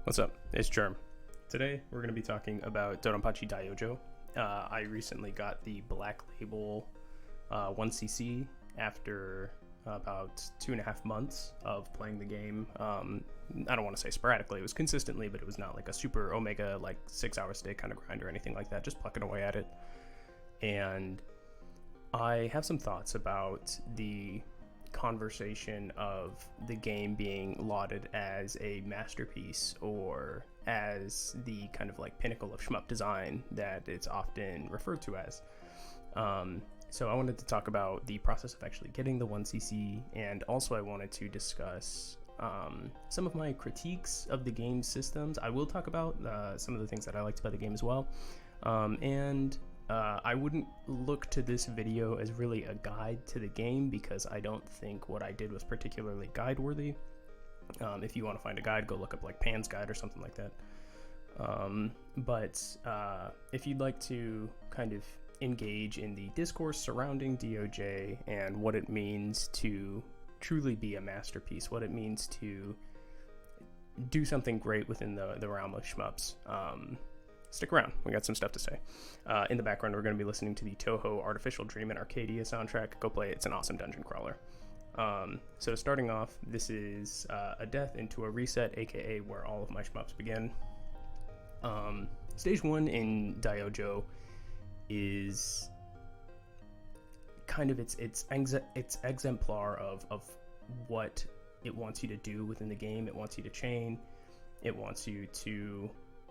What's up? It's Germ. Today we're going to be talking about Donpachi DaiOuJou. I recently got the Black Label 1cc after about 2.5 months of playing the game. I don't want to say sporadically, it was consistently, but it was not like a super omega, like 6-hour stay kind of grind or anything like that, just plucking away at it. And I have some thoughts about the conversation of the game being lauded as a masterpiece or as the kind of like pinnacle of shmup design that it's often referred to as. So I wanted to talk about the process of actually getting the 1cc, and also I wanted to discuss some of my critiques of the game's systems. I will talk about some of the things that I liked about the game as well. I wouldn't look to this video as really a guide to the game because I don't think what I did was particularly guide worthy. If you want to find a guide, go look up like Pan's Guide or something like that. But if you'd like to kind of engage in the discourse surrounding DOJ and what it means to truly be a masterpiece, what it means to do something great within the realm of shmups, stick around. We got some stuff to say. In the background, we're going to be listening to the Toho Artificial Dream and Arcadia soundtrack. Go play it. It's an awesome dungeon crawler. So starting off, this is a death into a reset, aka where all of my shmups begin. Stage 1 in DaiOuJou is kind of its exemplar of what it wants you to do within the game. It wants you to chain. It wants you to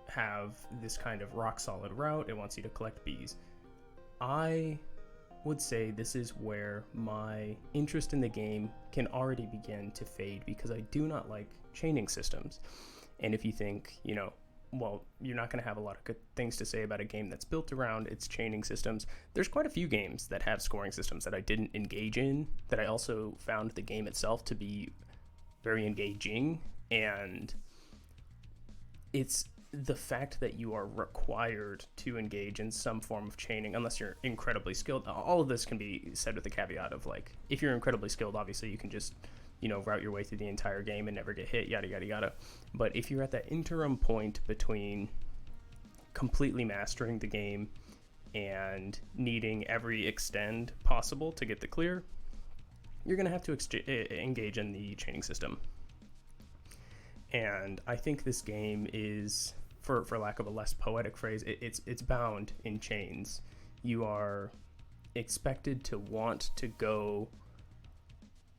have this kind of rock solid route. It wants you to collect bees. I would say this is where my interest in the game can already begin to fade because I do not like chaining systems. And if you think, well, you're not going to have a lot of good things to say about a game that's built around its chaining systems. There's quite a few games that have scoring systems that I didn't engage in, that I also found the game itself to be very engaging. And it's the fact that you are required to engage in some form of chaining unless you're incredibly skilled. All of this can be said with the caveat of, like, if you're incredibly skilled, obviously you can just, route your way through the entire game and never get hit, yada, yada, yada. But if you're at that interim point between completely mastering the game and needing every extend possible to get the clear, you're going to have to engage in the chaining system. And I think this game is, for lack of a less poetic phrase, it's bound in chains. You are expected to want to go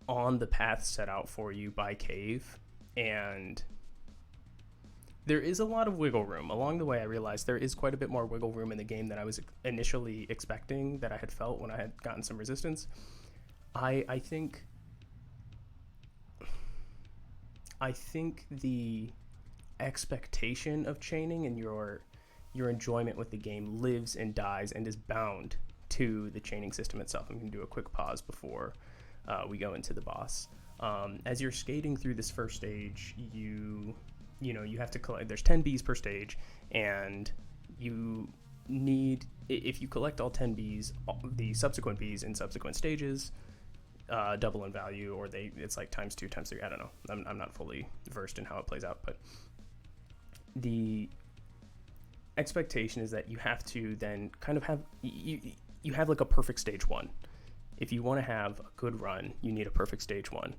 on the path set out for you by Cave, and there is a lot of wiggle room. Along the way, I realized there is quite a bit more wiggle room in the game than I was initially expecting, that I had felt when I had gotten some resistance. I think the expectation of chaining and your enjoyment with the game lives and dies and is bound to the chaining system itself. I'm going to do a quick pause before we go into the boss. As you're skating through this first stage, you have to collect. There's 10 bees per stage, and you need, if you collect all 10 bees, the subsequent bees in subsequent stages double in value, or it's like times 2, times 3. I don't know. I'm not fully versed in how it plays out, but the expectation is that you have to then kind of have you have like a perfect stage 1. If you want to have a good run, you need a perfect stage 1.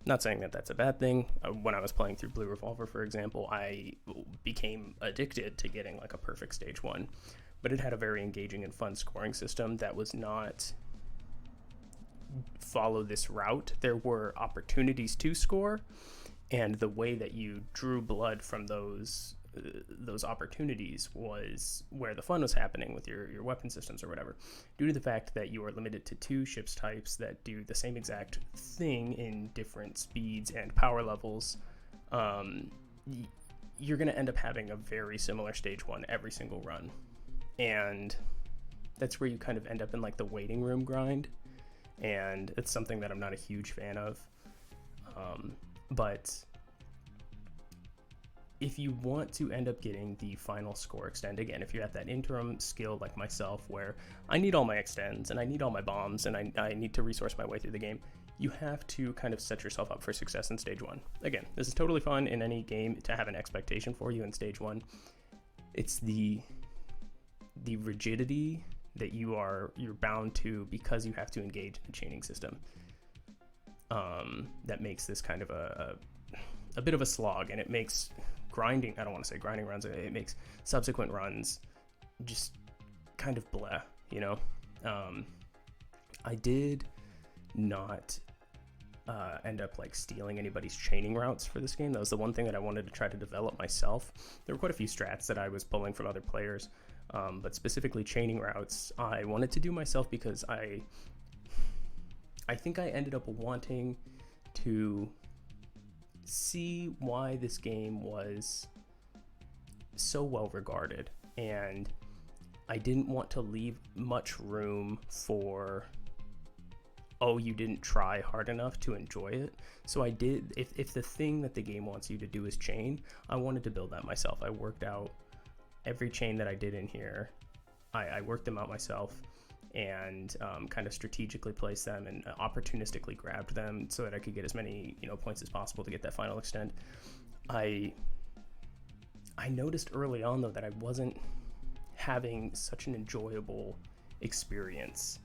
Not saying that that's a bad thing. When I was playing through Blue Revolver, for example, I became addicted to getting like a perfect stage 1, but it had a very engaging and fun scoring system that was not follow this route. There were opportunities to score, and the way that you drew blood from those opportunities was where the fun was happening with your weapon systems or whatever. Due to the fact that you are limited to 2 ships types that do the same exact thing in different speeds and power levels, you're going to end up having a very similar stage 1 every single run, and that's where you kind of end up in like the waiting room grind. And it's something that I'm not a huge fan of. But if you want to end up getting the final score extend, again, if you're at that interim skill like myself where I need all my extends and I need all my bombs and I need to resource my way through the game, you have to kind of set yourself up for success in stage 1. Again, this is totally fun in any game to have an expectation for you in stage 1. It's the rigidity that you're bound to because you have to engage in the chaining system. That makes this kind of a bit of a slog, and it makes grinding, I don't want to say grinding runs, it makes subsequent runs just kind of bleh, you know? I did not end up like stealing anybody's chaining routes for this game. That was the one thing that I wanted to try to develop myself. There were quite a few strats that I was pulling from other players, but specifically chaining routes I wanted to do myself because I think I ended up wanting to see why this game was so well regarded, and I didn't want to leave much room for, oh, you didn't try hard enough to enjoy it. So I did, if the thing that the game wants you to do is chain, I wanted to build that myself. I worked out every chain that I did in here. I worked them out myself, and kind of strategically placed them and opportunistically grabbed them so that I could get as many points as possible to get that final extend. I noticed early on though that I wasn't having such an enjoyable experience,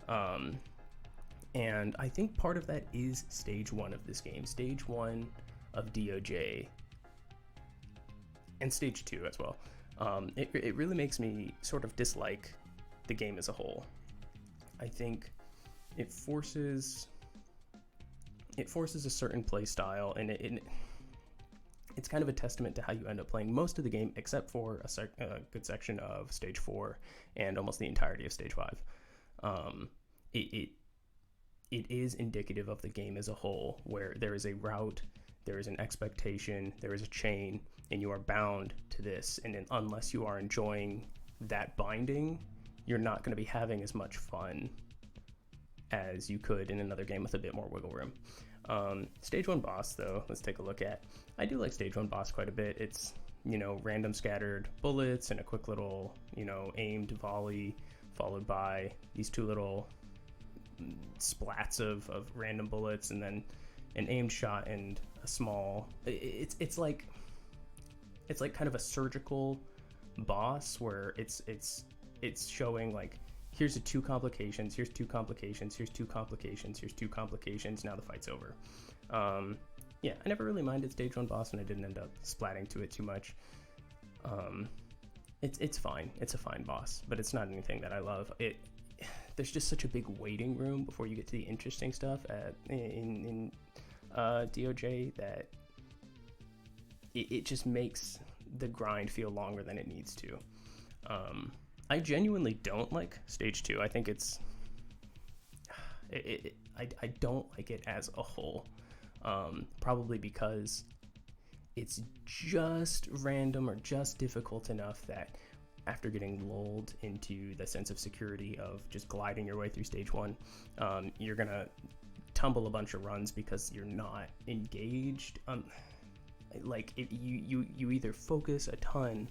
and I think part of that is stage 1 of this game, stage 1 of DOJ, and stage 2 as well. It really makes me sort of dislike the game as a whole. I think it forces a certain play style, and it's kind of a testament to how you end up playing most of the game, except for a good section of stage 4 and almost the entirety of stage 5. It is indicative of the game as a whole, where there is a route, there is an expectation, there is a chain, and you are bound to this. And unless you are enjoying that binding, you're not going to be having as much fun as you could in another game with a bit more wiggle room. Stage 1 boss, though, let's take a look at. I do like stage 1 boss quite a bit. It's, random scattered bullets and a quick little, aimed volley, followed by these 2 little splats of random bullets, and then an aimed shot and a small, it's like kind of a surgical boss where it's showing like, here's 2 complications, here's 2 complications, here's 2 complications, here's 2 complications, now the fight's over. Yeah, I never really minded stage 1 boss, and I didn't end up splatting to it too much. It's fine. It's a fine boss, but it's not anything that I love. There's just such a big waiting room before you get to the interesting stuff in DOJ that it just makes the grind feel longer than it needs to. I genuinely don't like stage 2. I think I don't like it as a whole, probably because it's just random or just difficult enough that after getting lulled into the sense of security of just gliding your way through stage 1, you're gonna tumble a bunch of runs because you're not engaged. You either focus a ton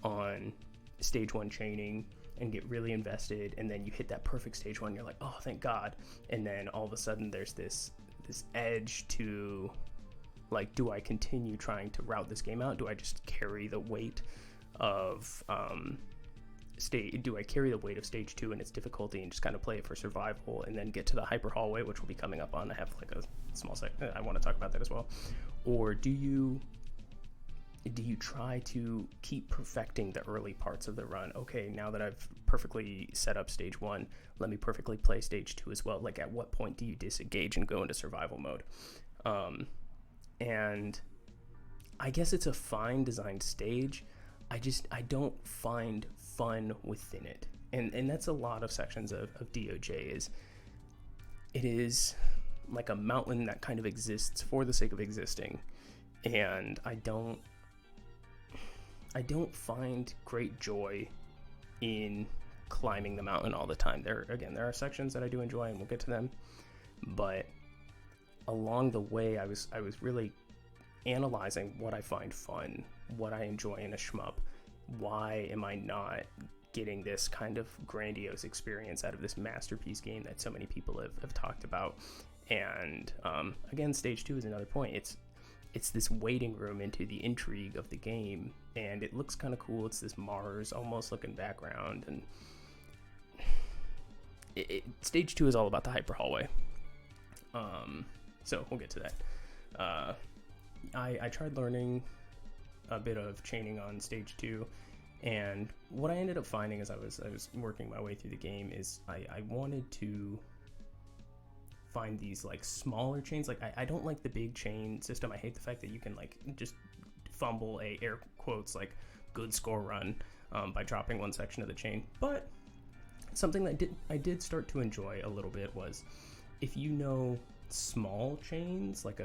on stage 1 chaining and get really invested, and then you hit that perfect stage 1, you're like, oh, thank God, and then all of a sudden there's this edge to, like, do I continue trying to route this game out? Do I just carry the weight of stage 2 and its difficulty and just kind of play it for survival, and then get to the hyper hallway, which will be coming up on, I have like a small second, I want to talk about that as well. Or do you try to keep perfecting the early parts of the run? Okay, now that I've perfectly set up stage 1, let me perfectly play stage 2 as well. Like, at what point do you disengage and go into survival mode? And I guess it's a fine designed stage. I don't find fun within it. And that's a lot of sections of DOJ. It is like a mountain that kind of exists for the sake of existing. And I don't find great joy in climbing the mountain all the time. There are sections that I do enjoy, and we'll get to them. But along the way, I was really analyzing what I find fun, what I enjoy in a shmup. Why am I not getting this kind of grandiose experience out of this masterpiece game that so many people have talked about? And again, stage 2 is another point. It's this waiting room into the intrigue of the game, and it looks kind of cool. It's this Mars almost looking background, and stage 2 is all about the hyper hallway. So we'll get to that. I tried learning a bit of chaining on stage 2, and what I ended up finding as I was working my way through the game is I wanted to find these like smaller chains. Like I don't like the big chain system. I hate the fact that you can like just fumble a air quotes like good score run by dropping one section of the chain. But something that I did start to enjoy a little bit was if you know small chains, like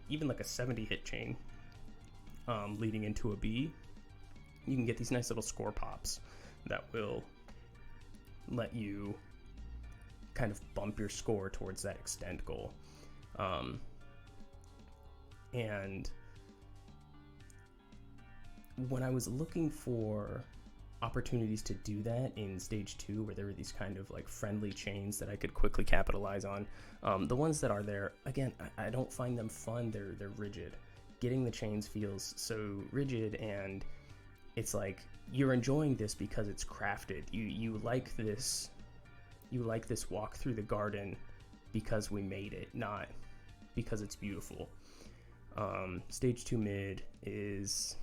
even a 70 hit chain leading into a B, you can get these nice little score pops that will let you kind of bump your score towards that extend goal. And when I was looking for opportunities to do that in stage 2, where there were these kind of like friendly chains that I could quickly capitalize on, the ones that are there, again, I don't find them fun. They're rigid. Getting the chains feels so rigid, and it's like you're enjoying this because it's crafted. You like this walk through the garden because we made it, not because it's beautiful. Stage 2 mid is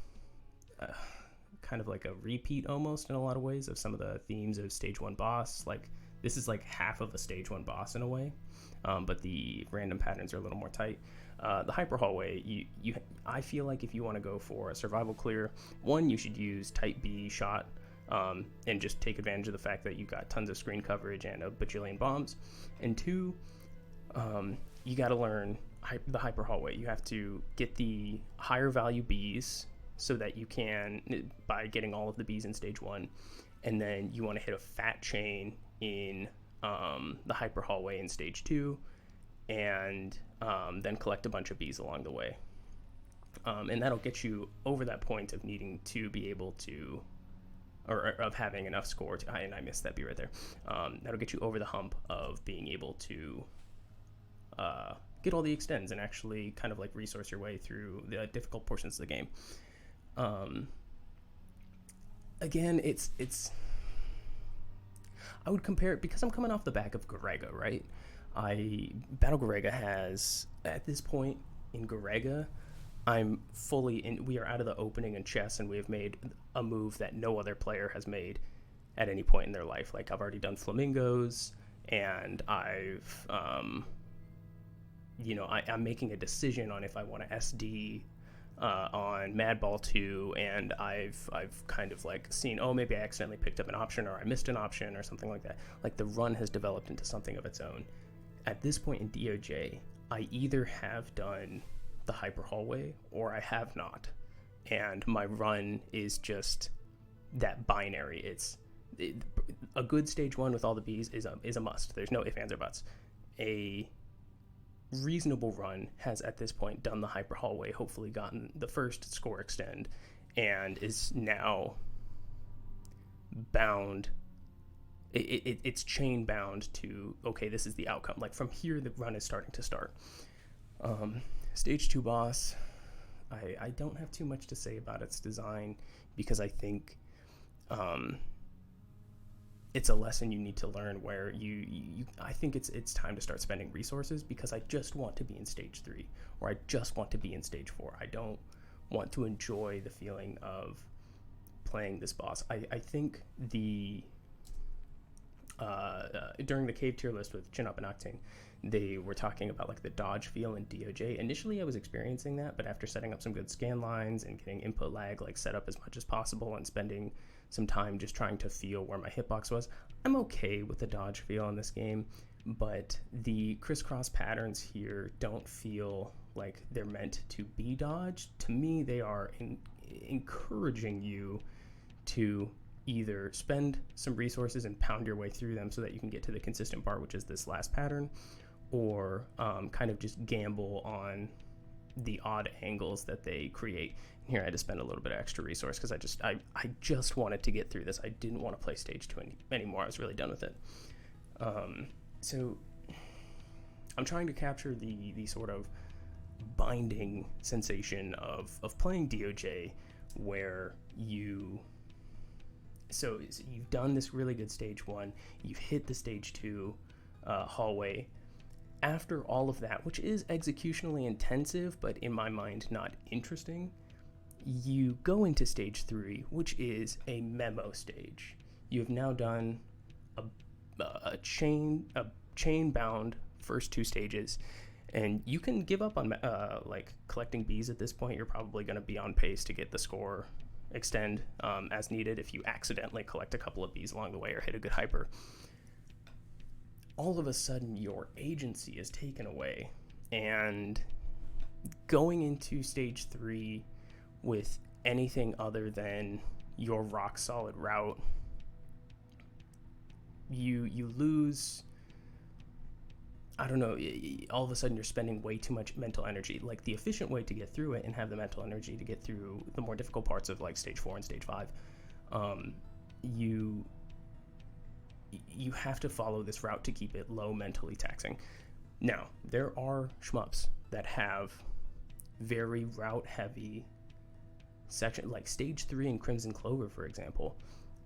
kind of like a repeat almost in a lot of ways of some of the themes of stage 1 boss. Like this is like half of a stage 1 boss in a way, but the random patterns are a little more tight. The hyper hallway, I feel like if you want to go for a survival clear, one, you should use type B shot, and just take advantage of the fact that you got tons of screen coverage and a bajillion bombs. And two, you got to learn the hyper hallway. You have to get the higher value Bs so that you can, by getting all of the Bs in stage 1, and then you want to hit a fat chain in the hyper hallway in stage 2, and then collect a bunch of Bs along the way. And that'll get you over that point of needing to be able to, or of having enough score to, and I missed that B right there. That'll get you over the hump of being able to get all the extends and actually kind of like resource your way through the difficult portions of the game. Again, it's I would compare it, because I'm coming off the back of Garega, right? Battle Garega has, at this point in Garega, I'm fully in, we are out of the opening in chess, and we have made a move that no other player has made at any point in their life. Like, I've already done flamingos, and I've, I'm making a decision on if I want to SD on Madball 2, and I've kind of like seen, oh, maybe I accidentally picked up an option, or I missed an option, or something like that. Like, the run has developed into something of its own. At this point in DOJ, I either have done the hyper hallway or I have not, and my run is just that binary. A good stage 1 with all the Bs is a must. There's no ifs, ands, or buts. A reasonable run has at this point done the hyper hallway, hopefully gotten the first score extend, and is now bound. It's chain bound to, okay, this is the outcome. Like, from here, the run is starting to start. Stage 2 boss, I don't have too much to say about its design, because I think it's a lesson you need to learn, where I think it's time to start spending resources, because I just want to be in stage 3, or I just want to be in stage 4. I don't want to enjoy the feeling of playing this boss. I think during the cave tier list with Chin Up and Octane, they were talking about like the dodge feel in DOJ. Initially I was experiencing that, but after setting up some good scan lines and getting input lag like set up as much as possible, and spending some time just trying to feel where my hitbox was, I'm okay with the dodge feel in this game. But the crisscross patterns here don't feel like they're meant to be dodged. To me, they are encouraging you to either spend some resources and pound your way through them so that you can get to the consistent part, which is this last pattern, or kind of just gamble on the odd angles that they create. And here I had to spend a little bit of extra resource because I just wanted to get through this. I didn't want to play stage 2 anymore. I was really done with it. So I'm trying to capture the sort of binding sensation of playing DOJ, where you've done this really good stage 1, you've hit the stage 2 hallway. After all of that, which is executionally intensive, but in my mind not interesting, you go into stage 3, which is a memo stage. You have now done a chain bound first 2 stages, and you can give up on like collecting bees at this point. You're probably going to be on pace to get the score extend as needed if you accidentally collect a couple of bees along the way or hit a good hyper. All of a sudden, your agency is taken away, and going into stage 3 with anything other than your rock solid route, you lose. I don't know, all of a sudden you're spending way too much mental energy. Like, the efficient way to get through it and have the mental energy to get through the more difficult parts of like stage 4 and stage 5, you have to follow this route to keep it low, mentally taxing. Now, there are shmups that have very route heavy section, like stage 3 in Crimson Clover, for example,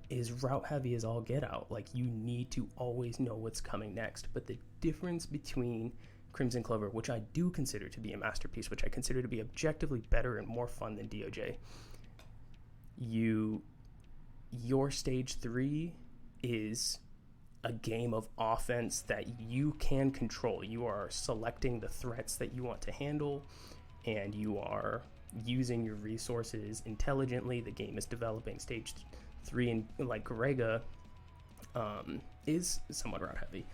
is route heavy as all get out. Like, you need to always know what's coming next. But the difference between Crimson Clover, which I do consider to be a masterpiece, which I consider to be objectively better and more fun than DOJ, your stage 3 is a game of offense that you can control. You are selecting the threats that you want to handle, and you are using your resources intelligently. The game is developing. Stage 3 in like Garega is somewhat route heavy,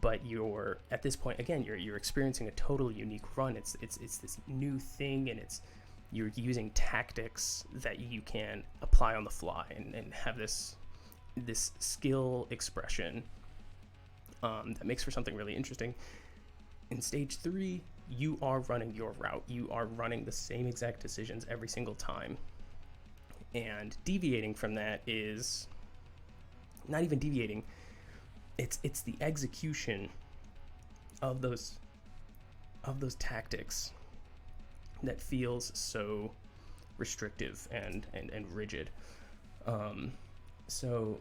but you're at this point again you're experiencing a totally unique run. It's this new thing, and you're using tactics that you can apply on the fly and have this skill expression that makes for something really interesting. In stage 3, you are running your route. You are running the same exact decisions every single time. And deviating from that is not even deviating. It's the execution of those tactics that feels so restrictive and rigid. So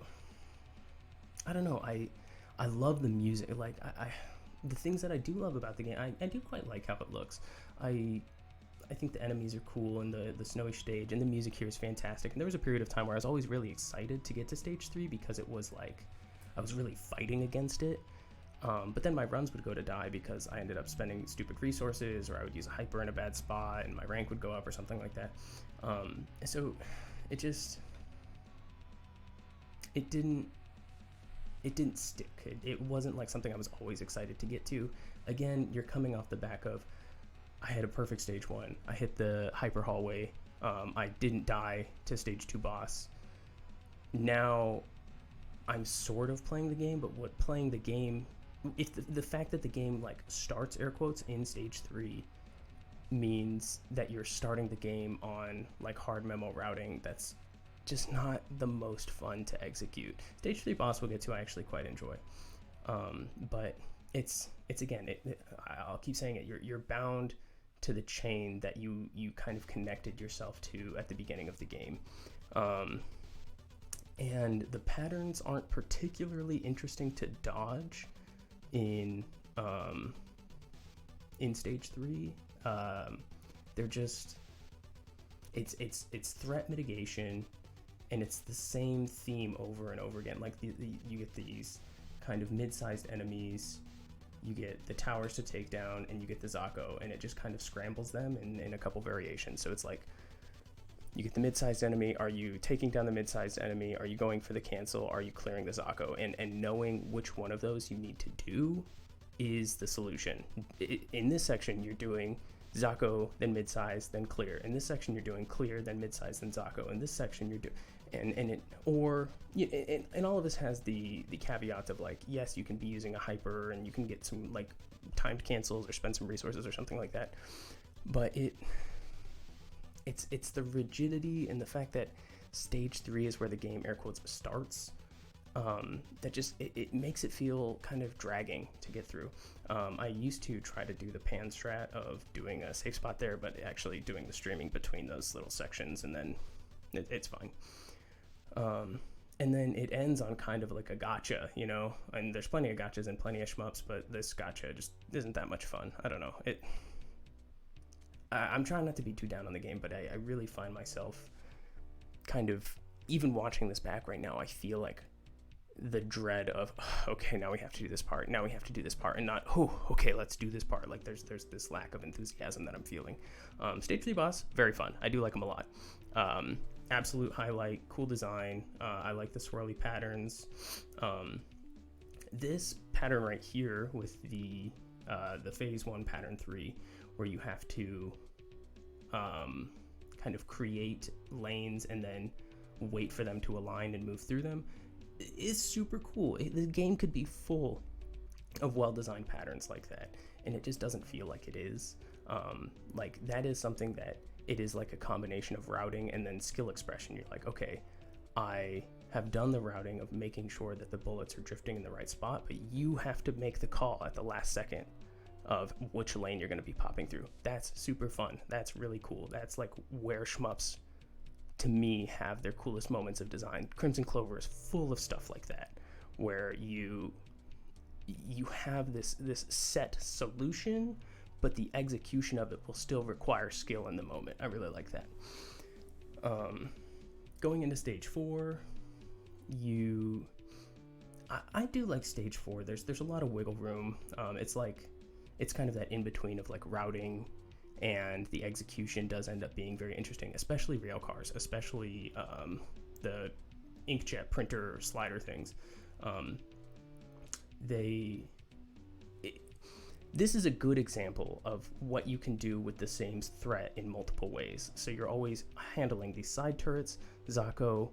I don't know. I love the music. Like the things that I do love about the game, I do quite like how it looks. I think the enemies are cool, and the snowy stage, and the music here is fantastic. And there was a period of time where I was always really excited to get to stage 3 because it was like I was really fighting against it. But then my runs would go to die because I ended up spending stupid resources, or I would use a hyper in a bad spot and my rank would go up or something like that. So it didn't stick. It wasn't like something I was always excited to get to. Again, you're coming off the back of, I had a perfect stage 1. I hit the hyper hallway. I didn't die to stage 2 boss. Now I'm sort of playing the game, but playing the game, if the fact that the game like starts air quotes in stage 3 means that you're starting the game on like hard memo routing, that's just not the most fun to execute. Stage 3 boss we'll get to, I actually quite enjoy. But it's again, I'll keep saying it, you're bound to the chain that you kind of connected yourself to at the beginning of the game. And the patterns aren't particularly interesting to dodge in stage 3. They're just it's threat mitigation, and it's the same theme over and over again. Like you get these kind of mid-sized enemies, you get the towers to take down, and you get the Zako, and it just kind of scrambles them in a couple variations. So it's like, you get the mid-sized enemy, are you taking down the mid-sized enemy, are you going for the cancel, are you clearing the Zako? And knowing which one of those you need to do is the solution. In this section, you're doing Zako, then mid-size, then clear. In this section, you're doing clear, then mid-size, then Zako. In this section, you're doing... And all of this has the caveat of like, yes, you can be using a hyper and you can get some like timed cancels or spend some resources or something like that, but it's the rigidity and the fact that stage 3 is where the game air quotes starts that just it makes it feel kind of dragging to get through. I used to try to do the pan strat of doing a safe spot there, but actually doing the streaming between those little sections, and then it's fine. And then it ends on kind of like a gotcha, you know, and there's plenty of gotchas and plenty of shmups, but this gotcha just isn't that much fun. I don't know. I'm trying not to be too down on the game, but I really find myself kind of, even watching this back right now, I feel like the dread of, okay, now we have to do this part, now we have to do this part, and not, oh, okay, let's do this part. Like there's this lack of enthusiasm that I'm feeling. Stage 3 boss, very fun. I do like him a lot. Absolute highlight, cool design. I like the swirly patterns. This pattern right here with the phase 1 pattern 3, where you have to kind of create lanes and then wait for them to align and move through them, is super cool. The game could be full of well-designed patterns like that, and it just doesn't feel like it is. Like that is something that it is like a combination of routing and then skill expression. You're like, okay, I have done the routing of making sure that the bullets are drifting in the right spot, but you have to make the call at the last second of which lane you're going to be popping through. That's super fun. That's really cool. That's like where shmups, to me, have their coolest moments of design. Crimson Clover is full of stuff like that, where you have this set solution, but the execution of it will still require skill in the moment. I really like that. Going into stage 4, I do like stage 4. There's a lot of wiggle room. It's kind of that in between of like routing, and the execution does end up being very interesting, especially rail cars, especially the inkjet printer slider things. This is a good example of what you can do with the same threat in multiple ways. So you're always handling these side turrets, Zako,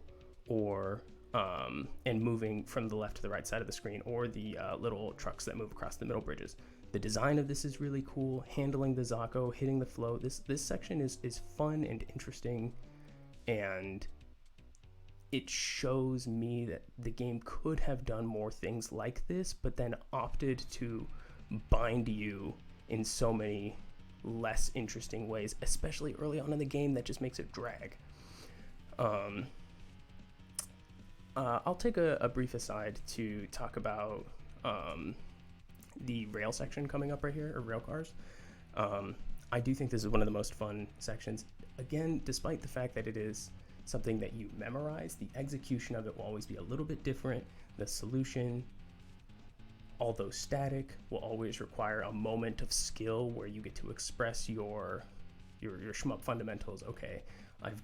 or and moving from the left to the right side of the screen, or the little trucks that move across the middle bridges. The design of this is really cool. Handling the Zako, hitting the float. This section is fun and interesting, and it shows me that the game could have done more things like this, but then opted to bind you in so many less interesting ways, especially early on in the game, that just makes it drag. I'll take a brief aside to talk about the rail section coming up right here, or rail cars. I do think this is one of the most fun sections. Again, despite the fact that it is something that you memorize, the execution of it will always be a little bit different. The solution, although static, will always require a moment of skill where you get to express your shmup fundamentals. Okay, I've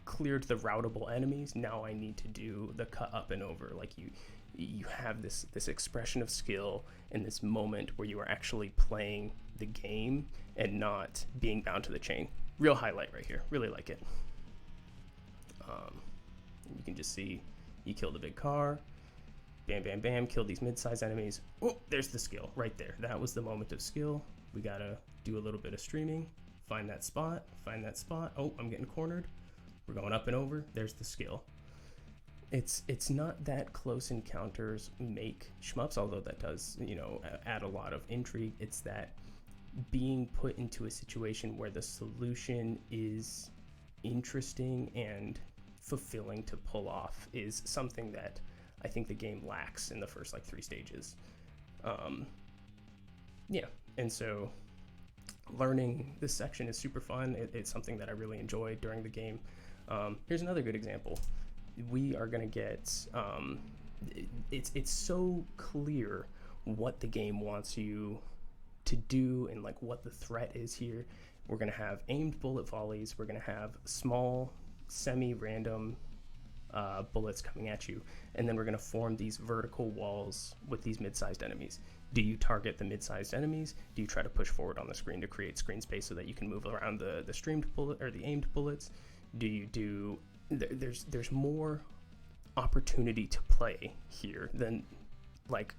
cleared the routable enemies. Now I need to do the cut up and over. Like you have this expression of skill in this moment where you are actually playing the game and not being bound to the chain. Real highlight right here. Really like it. You can just see you kill the big car. Bam, bam, bam. Kill these mid-sized enemies. Oh, there's the skill right there. That was the moment of skill. We gotta do a little bit of streaming. Find that spot. Find that spot. Oh, I'm getting cornered. We're going up and over. There's the skill. It's not that close encounters make shmups, although that does, add a lot of intrigue. It's that being put into a situation where the solution is interesting and fulfilling to pull off is something that I think the game lacks in the first 3 stages. And so learning this section is super fun. It's something that I really enjoyed during the game. Here's another good example. We are going to get, it's so clear what the game wants you to do and what the threat is here. We're going to have aimed bullet volleys. We're going to have small, semi-random bullets coming at you, and then we're going to form these vertical walls with these mid-sized enemies. Do you target the mid-sized enemies? Do you try to push forward on the screen to create screen space so that you can move around the streamed bullet or the aimed bullets? Do you do... There's more opportunity to play here than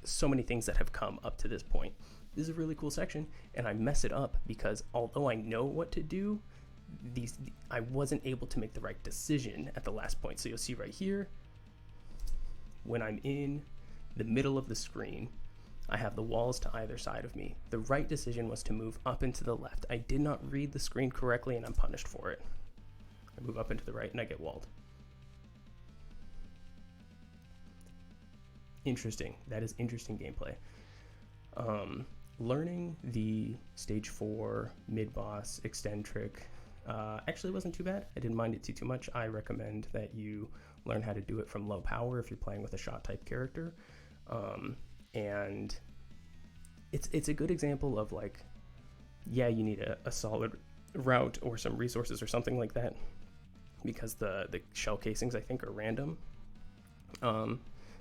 so many things that have come up to this point. This is a really cool section, and I mess it up because although I know what to do, I wasn't able to make the right decision at the last point. So you'll see right here, when I'm in the middle of the screen, I have the walls to either side of me. The right decision was to move up and to the left. I did not read the screen correctly, and I'm punished for it. I move up and to the right, and I get walled. Interesting. That is interesting gameplay. Learning the stage 4 mid-boss extend trick actually wasn't too bad. I didn't mind it too much. I recommend that you learn how to do it from low power if you're playing with a shot type character. And it's a good example of like, yeah, you need a solid route or some resources or something like that, because the shell casings, I think, are random.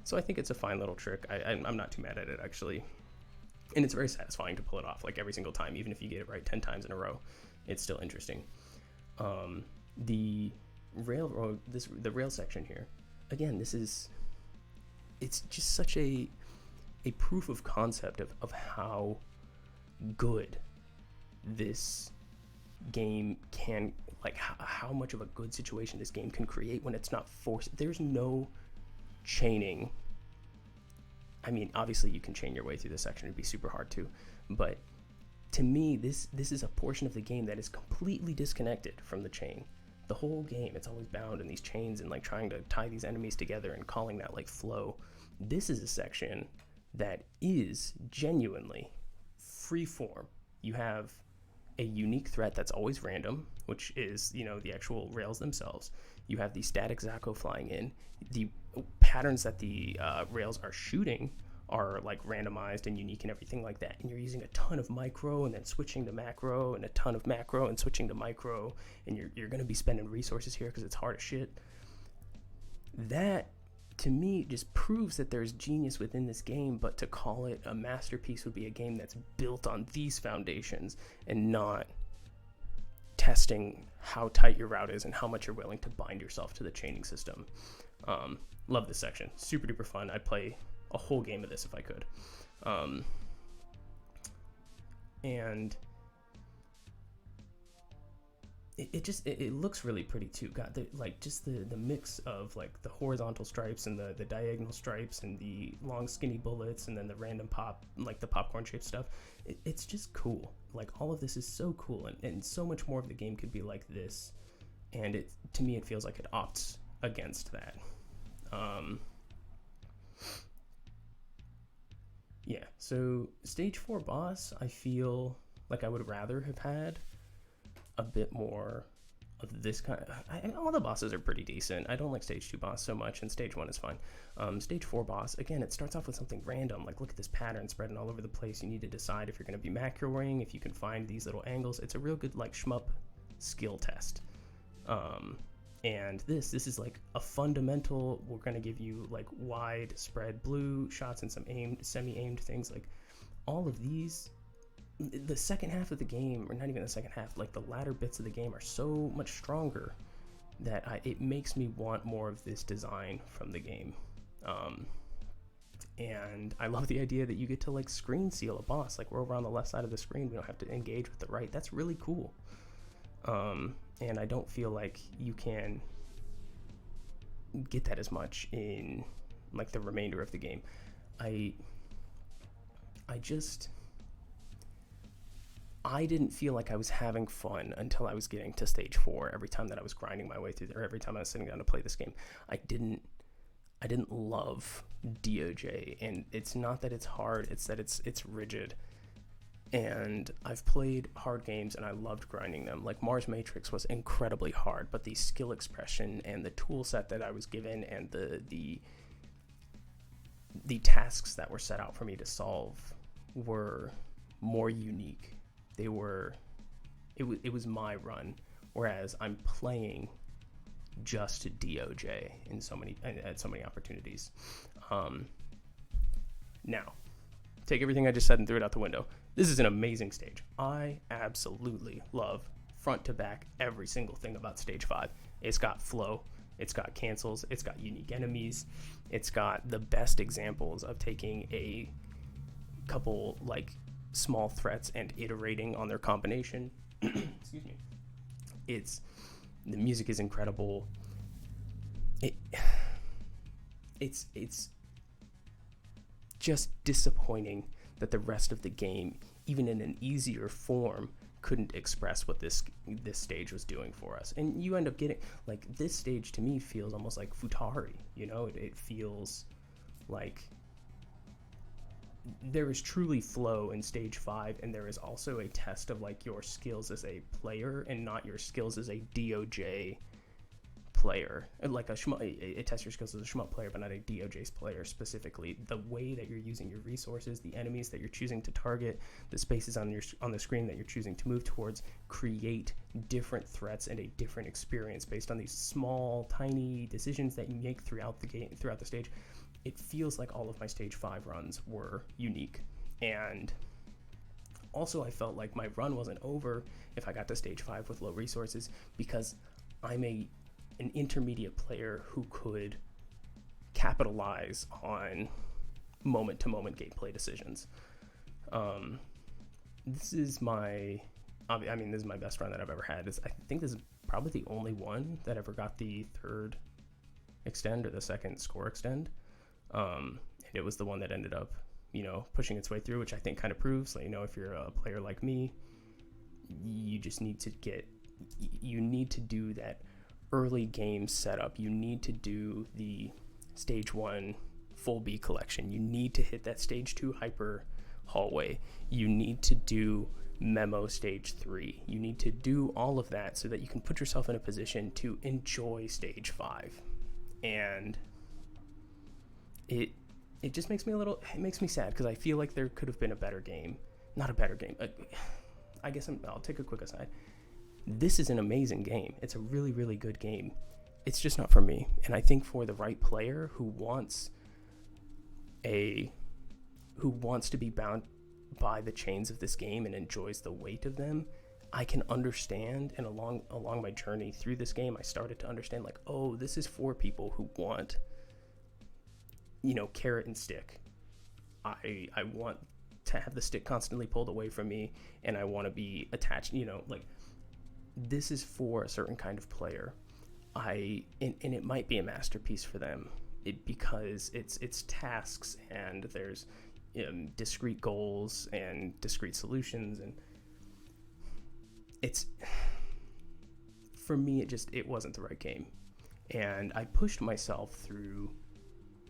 So I think it's a fine little trick. I'm not too mad at it, actually. And it's very satisfying to pull it off, like every single time. Even if you get it right 10 times in a row, it's still interesting. The rail section here, again, it's just such a proof of concept of how good this game can, like how much of a good situation this game can create when it's not forced. There's no chaining. I mean, obviously you can chain your way through this section. It'd be super hard too, but to me, this is a portion of the game that is completely disconnected from the chain. The whole game, it's always bound in these chains and like trying to tie these enemies together and calling that like flow. This is a section that is genuinely free form. You have a unique threat that's always random, which is, the actual rails themselves. You have the static Zaco flying in. The patterns that the rails are shooting are like randomized and unique and everything like that. And you're using a ton of micro and then switching to macro, and a ton of macro and switching to micro. And you're going to be spending resources here because it's hard as shit. That, to me, just proves that there's genius within this game, but to call it a masterpiece would be a game that's built on these foundations and not testing how tight your route is and how much you're willing to bind yourself to the chaining system. Love this section. Super duper fun. I'd play a whole game of this if I could. And it looks really pretty too. Got the mix of like the horizontal stripes and the diagonal stripes and the long skinny bullets and then the random pop, like the popcorn shaped stuff. It's just cool. Like all of this is so cool, and so much more of the game could be like this. And to me, it feels like it opts against that. Yeah, so stage 4 boss, I feel like I would rather have had a bit more of this kind of, all the bosses are pretty decent. I don't like stage 2 boss so much, and stage 1 is fine. Stage 4 boss, again, it starts off with something random, like look at this pattern spreading all over the place. You need to decide if you're going to be macroing, if you can find these little angles. It's a real good like shmup skill test. And this is like a fundamental, we're going to give you like wide spread blue shots and some semi-aimed things. Like all of these, the second half of the game, or not even the second half, like the latter bits of the game are so much stronger that it makes me want more of this design from the game. And I love the idea that you get to like screen seal a boss. Like we're over on the left side of the screen. We don't have to engage with the right. That's really cool. And I don't feel like you can get that as much in like the remainder of the game. I didn't feel like I was having fun until I was getting to stage 4 every time that I was grinding my way through there, every time I was sitting down to play this game. I didn't love DaiOuJou, and it's not that it's hard, it's that it's rigid. And I've played hard games and I loved grinding them. Like Mars Matrix was incredibly hard, but the skill expression and the tool set that I was given and the tasks that were set out for me to solve were more unique. It was my run, whereas I'm playing just DaiOuJou at so many opportunities. Now, take everything I just said and throw it out the window. This is an amazing stage. I absolutely love front to back every single thing about stage 5. It's got flow, it's got cancels, it's got unique enemies, it's got the best examples of taking a couple like small threats and iterating on their combination. Excuse me. The music is incredible. it's just disappointing that the rest of the game, even in an easier form, couldn't express what this stage was doing for us. And you end up getting, like, this stage to me feels almost like Futari, you know? It feels like there is truly flow in stage 5, and there is also a test of, like, your skills as a player and not your skills as a DOJ player. Like it tests your skills as a shmup player, but not a DOJ player specifically. The way that you're using your resources, the enemies that you're choosing to target, the spaces on the screen that you're choosing to move towards create different threats and a different experience based on these small, tiny decisions that you make throughout the game, throughout the stage. It feels like all of my stage 5 runs were unique. And also I felt like my run wasn't over if I got to stage 5 with low resources, because I'm an intermediate player who could capitalize on moment-to-moment gameplay decisions. This is my best run that I've ever had. I think this is probably the only one that ever got the 3rd extend or the 2nd score extend. And it was the one that ended up, you know, pushing its way through, which I think kind of proves that, you know, if you're a player like me, you just need to do that early game setup. You need to do the stage 1 full B collection. You need to hit that stage 2 hyper hallway. You need to do memo stage 3. You need to do all of that so that you can put yourself in a position to enjoy stage 5. And it just makes me it makes me sad, because I feel like there could have been a better game. Not a better game. I guess I'll take a quick aside. This is an amazing game. It's a really, really good game. It's just not for me. And I think for the right player who wants to be bound by the chains of this game and enjoys the weight of them, I can understand. And along my journey through this game, I started to understand, like, oh, this is for people who want, you know, carrot and stick. I want to have the stick constantly pulled away from me, and I want to be attached, you know, like, this is for a certain kind of player. And it might be a masterpiece for them, because it's tasks, and there's discrete goals and discrete solutions, and it's, for me, it wasn't the right game. And I pushed myself through.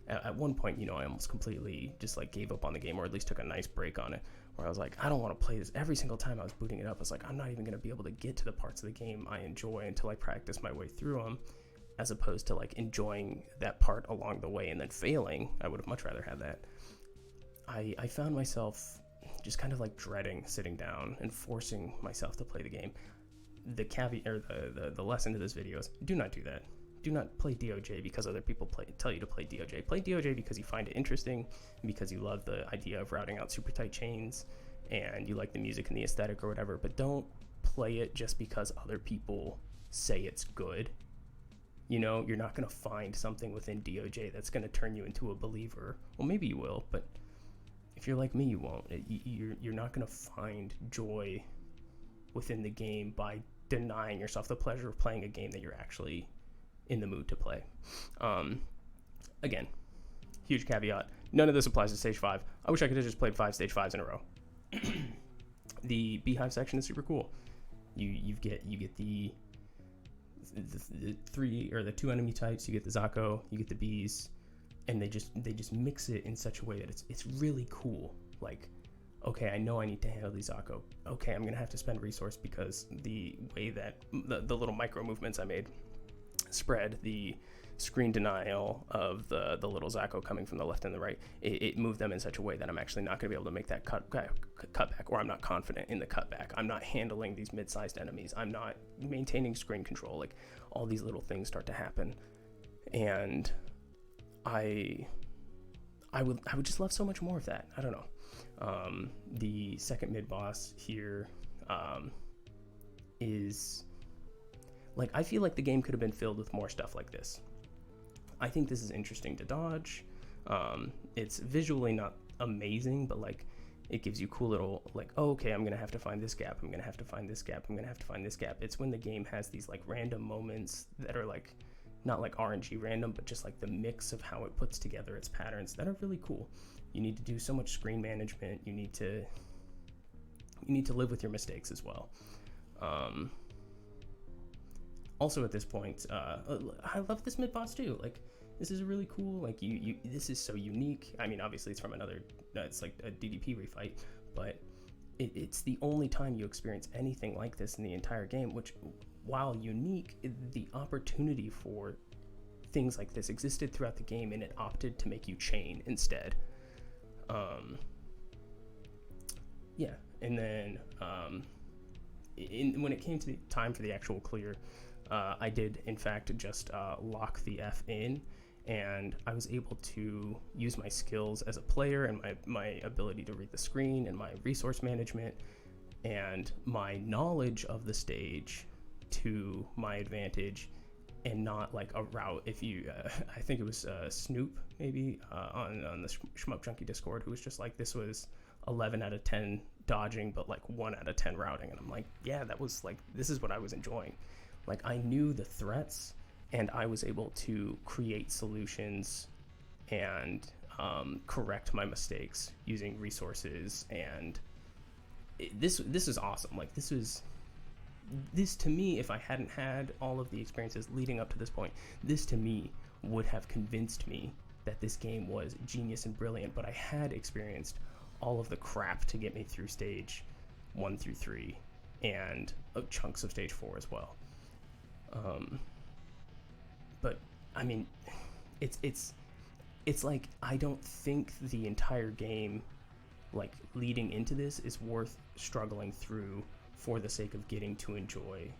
At one point, you know, I almost completely just, like, gave up on the game, or at least took a nice break on it, where I was like, I don't want to play this. Every single time I was booting it up, I was like, I'm not even going to be able to get to the parts of the game I enjoy until I practice my way through them, as opposed to, like, enjoying that part along the way and then failing. I would have much rather had that. I found myself just kind of, like, dreading sitting down and forcing myself to play the game. The caveat, or the lesson to this video is, do not do that. Do not play DOJ because other people tell you to play DOJ. Play DOJ because you find it interesting, and because you love the idea of routing out super tight chains, and you like the music and the aesthetic or whatever, but don't play it just because other people say it's good. You know, you're not going to find something within DOJ that's going to turn you into a believer. Well, maybe you will, but if you're like me, you won't. You're not going to find joy within the game by denying yourself the pleasure of playing a game that you're actually in the mood to play. Again, huge caveat. None of this applies to stage 5. I wish I could have just played 5 stage 5s in a row. The beehive section is super cool. You get the 3 or the 2 enemy types. You get the Zako, you get the bees, and they just mix it in such a way that it's really cool. Like, okay, I know I need to handle these Zako. Okay, I'm gonna have to spend resource, because the way that the little micro movements I made spread the screen denial of the little Zako coming from the left and the right, it moved them in such a way that I'm actually not going to be able to make that cutback, or I'm not confident in the cutback. I'm not handling these mid-sized enemies. I'm not maintaining screen control. Like, all these little things start to happen, and I would just love so much more of that. I don't know. The second mid boss here is, like, I feel like the game could have been filled with more stuff like this. I think this is interesting to dodge. It's visually not amazing, but, like, it gives you cool little, like, oh, okay, I'm going to have to find this gap. I'm going to have to find this gap. I'm going to have to find this gap. It's when the game has these, like, random moments that are, like, not like RNG random, but just like the mix of how it puts together its patterns that are really cool. You need to do so much screen management. You need to live with your mistakes as well. Also at this point, I love this mid boss too. Like, this is really cool. Like, this is so unique. I mean, obviously it's from another, it's like a DDP refight, but it's the only time you experience anything like this in the entire game, which, while unique, the opportunity for things like this existed throughout the game, and it opted to make you chain instead. Yeah, and then when it came to the time for the actual clear, I did in fact just lock the F in, and I was able to use my skills as a player and my ability to read the screen and my resource management and my knowledge of the stage to my advantage, and not like a route. If you, I think it was Snoop maybe on the Shmup Junkie Discord, who was just like, this was 11 out of 10 dodging, but like 1 out of 10 routing. And I'm like, yeah, that was like, this is what I was enjoying. Like, I knew the threats, and I was able to create solutions and correct my mistakes using resources. And this is awesome. Like, this to me, if I hadn't had all of the experiences leading up to this point, this to me would have convinced me that this game was genius and brilliant. But I had experienced all of the crap to get me through stage 1 through 3 and chunks of stage 4 as well. But I mean, it's like, I don't think the entire game, like, leading into this is worth struggling through for the sake of getting to enjoy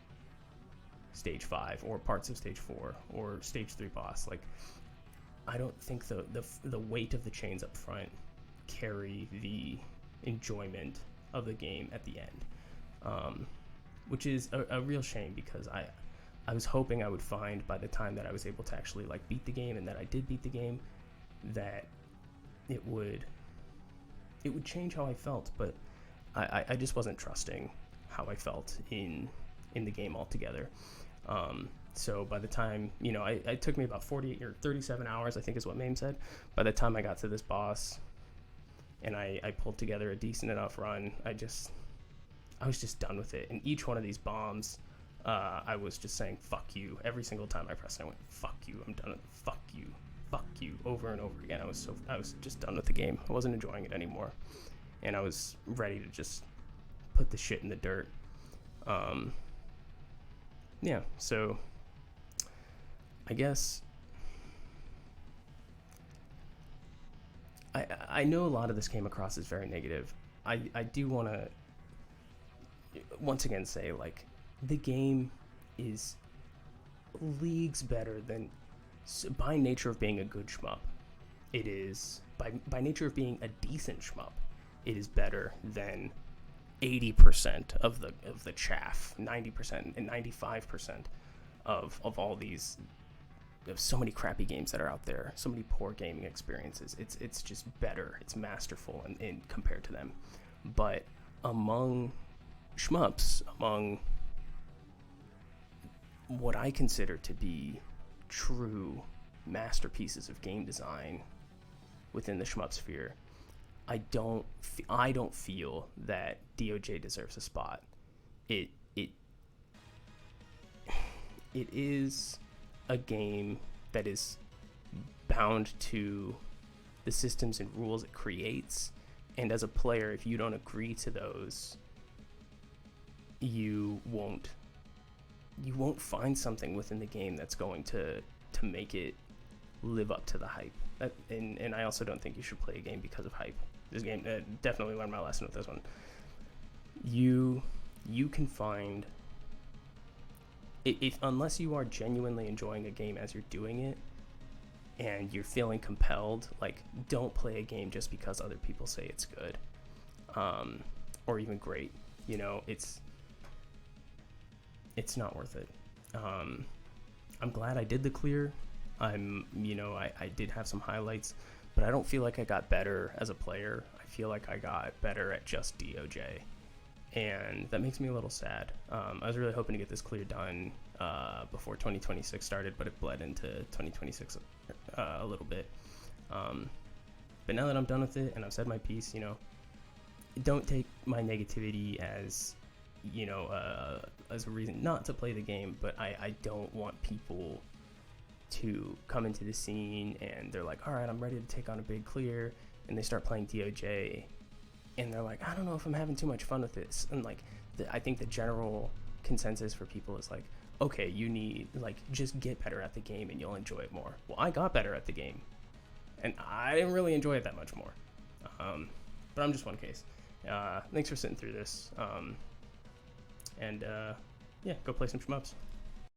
stage 5 or parts of stage 4 or stage 3 boss. Like, I don't think the weight of the chains up front carry the enjoyment of the game at the end, which is a real shame, because I was hoping I would find, by the time that I was able to actually like beat the game, and that I did beat the game, that it would change how I felt. But I just wasn't trusting how I felt in the game altogether. So by the time, it took me about 40 or 37 hours, I think is what Mame said. By the time I got to this boss and I pulled together a decent enough run, I was just done with it. And each one of these bombs, I was just saying, fuck you. Every single time I pressed it, I went, fuck you, I'm done with it. Fuck you, over and over again. I was just done with the game. I wasn't enjoying it anymore. And I was ready to just put the shit in the dirt. Yeah, so I guess I know a lot of this came across as very negative. I do want to once again say, like, the game is leagues better than, by nature of being a good shmup, it is, by nature of being a decent shmup, it is better than 80% of the chaff, 90% and 95% of all these. There's so many crappy games that are out there, so many poor gaming experiences. It's just better. It's masterful in compared to them. But among shmups, among what I consider to be true masterpieces of game design within the shmup sphere, I don't feel that DOJ deserves a spot. It is a game that is bound to the systems and rules it creates, and as a player, if you don't agree to those, you won't find something within the game that's going to make it live up to the hype. And I also don't think you should play a game because of hype. This game, definitely learned my lesson with this one. You can find, if unless you are genuinely enjoying a game as you're doing it, and you're feeling compelled, like, don't play a game just because other people say it's good, or even great. It's not worth it. I'm glad I did the clear. I did have some highlights, but I don't feel like I got better as a player. I feel like I got better at just DOJ. and that makes me a little sad. I was really hoping to get this clear done before 2026 started, but it bled into 2026 a little bit. But now that I'm done with it and I've said my piece, don't take my negativity as, as a reason not to play the game, but I don't want people to come into the scene and they're like, all right, I'm ready to take on a big clear, and they start playing DOJ, and they're like, I don't know if I'm having too much fun with this. And like, I think the general consensus for people is like, okay, you need, like, just get better at the game and you'll enjoy it more. Well, I got better at the game, and I didn't really enjoy it that much more. But I'm just one case. Thanks for sitting through this. Yeah, go play some shmups.